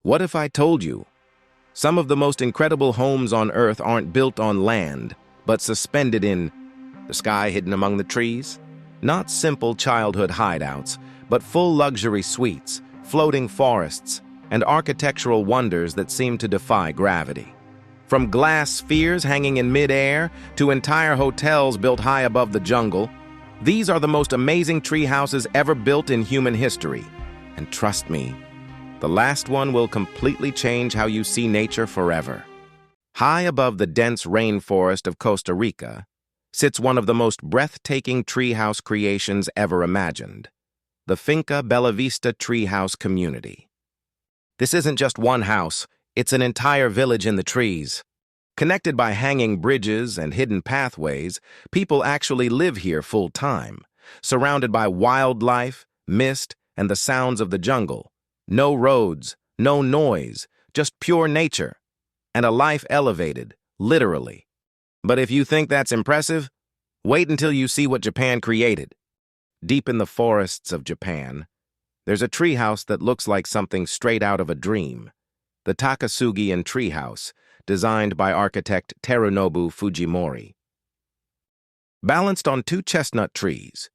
What if I told you? Some of the most incredible homes on Earth aren't built on land, but suspended in the sky hidden among the trees? Not simple childhood hideouts, but full luxury suites, floating forests, and architectural wonders that seem to defy gravity. From glass spheres hanging in mid-air to entire hotels built high above the jungle, these are the most amazing tree houses ever built in human history. And trust me, the last one will completely change how you see nature forever. High above the dense rainforest of Costa Rica sits one of the most breathtaking treehouse creations ever imagined, the Finca Bella Vista Treehouse Community. This isn't just one house, it's an entire village in the trees. Connected by hanging bridges and hidden pathways, people actually live here full-time, surrounded by wildlife, mist, and the sounds of the jungle. No roads, no noise, just pure nature, and a life elevated, literally. But if you think that's impressive, wait until you see what Japan created. Deep in the forests of Japan, there's a treehouse that looks like something straight out of a dream. The Takasugi-in Treehouse, designed by architect Terunobu Fujimori. Balanced on two chestnut trees,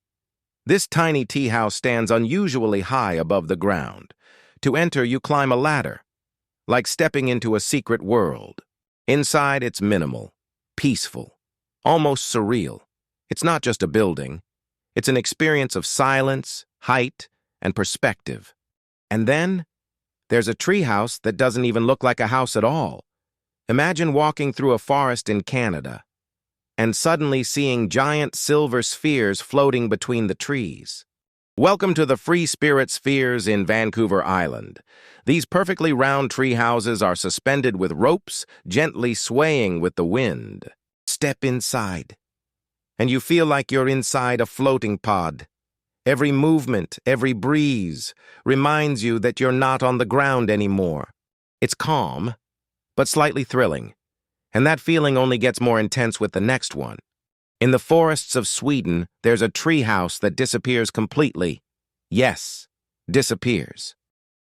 this tiny tea house stands unusually high above the ground. To enter, you climb a ladder, like stepping into a secret world. Inside, it's minimal, peaceful, almost surreal. It's not just a building. It's an experience of silence, height, and perspective. And then, there's a treehouse that doesn't even look like a house at all. Imagine walking through a forest in Canada and suddenly seeing giant silver spheres floating between the trees. Welcome to the Free Spirit Spheres in Vancouver Island. These perfectly round tree houses are suspended with ropes, gently swaying with the wind. Step inside, and you feel like you're inside a floating pod. Every movement, every breeze reminds you that you're not on the ground anymore. It's calm, but slightly thrilling, and that feeling only gets more intense with the next one. In the forests of Sweden, there's a tree house that disappears completely. Yes, disappears.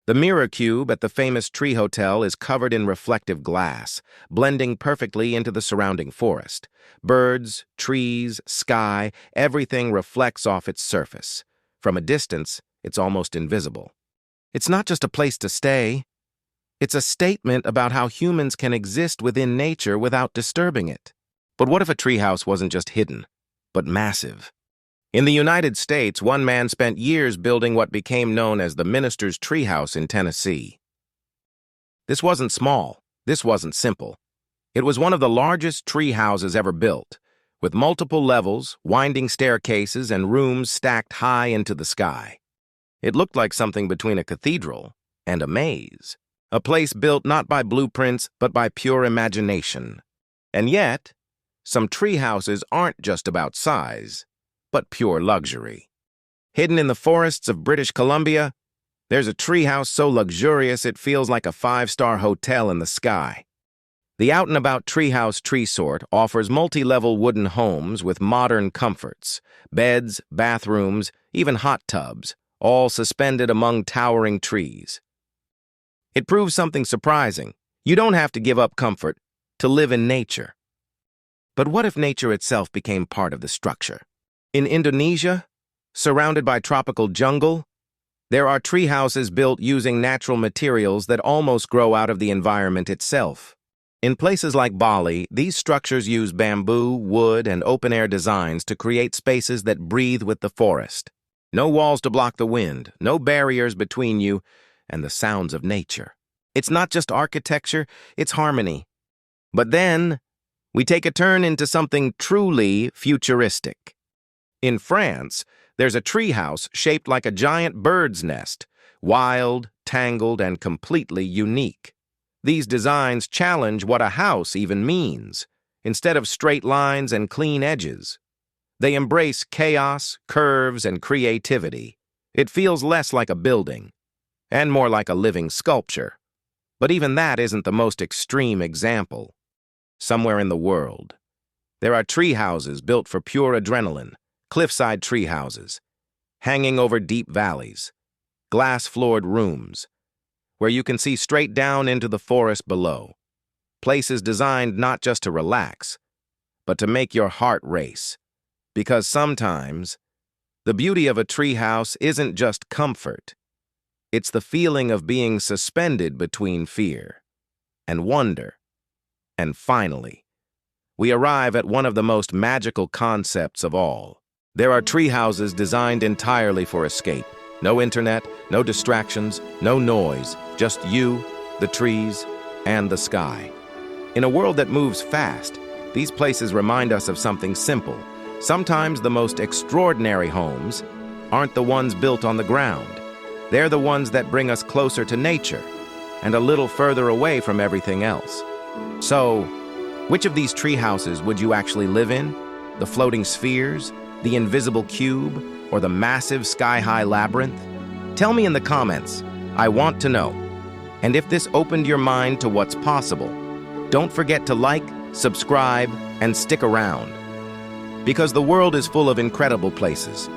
The mirror cube at the famous tree hotel is covered in reflective glass, blending perfectly into the surrounding forest. Birds, trees, sky, everything reflects off its surface. From a distance, it's almost invisible. It's not just a place to stay. It's a statement about how humans can exist within nature without disturbing it. But what if a treehouse wasn't just hidden, but massive? In the United States, one man spent years building what became known as the Minister's Treehouse in Tennessee. This wasn't small. This wasn't simple. It was one of the largest tree houses ever built, with multiple levels, winding staircases, and rooms stacked high into the sky. It looked like something between a cathedral and a maze, a place built not by blueprints, but by pure imagination. And yet, some tree houses aren't just about size, but pure luxury. Hidden in the forests of British Columbia, there's a treehouse so luxurious it feels like a five-star hotel in the sky. The out-and-about treehouse Treesort offers multi-level wooden homes with modern comforts, beds, bathrooms, even hot tubs, all suspended among towering trees. It proves something surprising. You don't have to give up comfort to live in nature. But what if nature itself became part of the structure? In Indonesia, surrounded by tropical jungle, there are tree houses built using natural materials that almost grow out of the environment itself. In places like Bali, these structures use bamboo, wood, and open-air designs to create spaces that breathe with the forest. No walls to block the wind, no barriers between you and the sounds of nature. It's not just architecture, it's harmony. But then, we take a turn into something truly futuristic. In France, there's a treehouse shaped like a giant bird's nest, wild, tangled, and completely unique. These designs challenge what a house even means. Instead of straight lines and clean edges, they embrace chaos, curves, and creativity. It feels less like a building, and more like a living sculpture. But even that isn't the most extreme example. Somewhere in the world, there are tree houses built for pure adrenaline, cliffside tree houses, hanging over deep valleys, glass-floored rooms, where you can see straight down into the forest below. Places designed not just to relax, but to make your heart race. Because sometimes, the beauty of a treehouse isn't just comfort. It's the feeling of being suspended between fear and wonder. And finally, we arrive at one of the most magical concepts of all. There are treehouses designed entirely for escape. No internet, no distractions, no noise, just you, the trees, and the sky. In a world that moves fast, these places remind us of something simple. Sometimes the most extraordinary homes aren't the ones built on the ground. They're the ones that bring us closer to nature and a little further away from everything else. So, which of these tree houses would you actually live in? The floating spheres, the invisible cube, or the massive sky-high labyrinth? Tell me in the comments. I want to know. And if this opened your mind to what's possible, don't forget to like, subscribe, and stick around. Because the world is full of incredible places,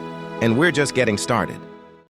and we're just getting started.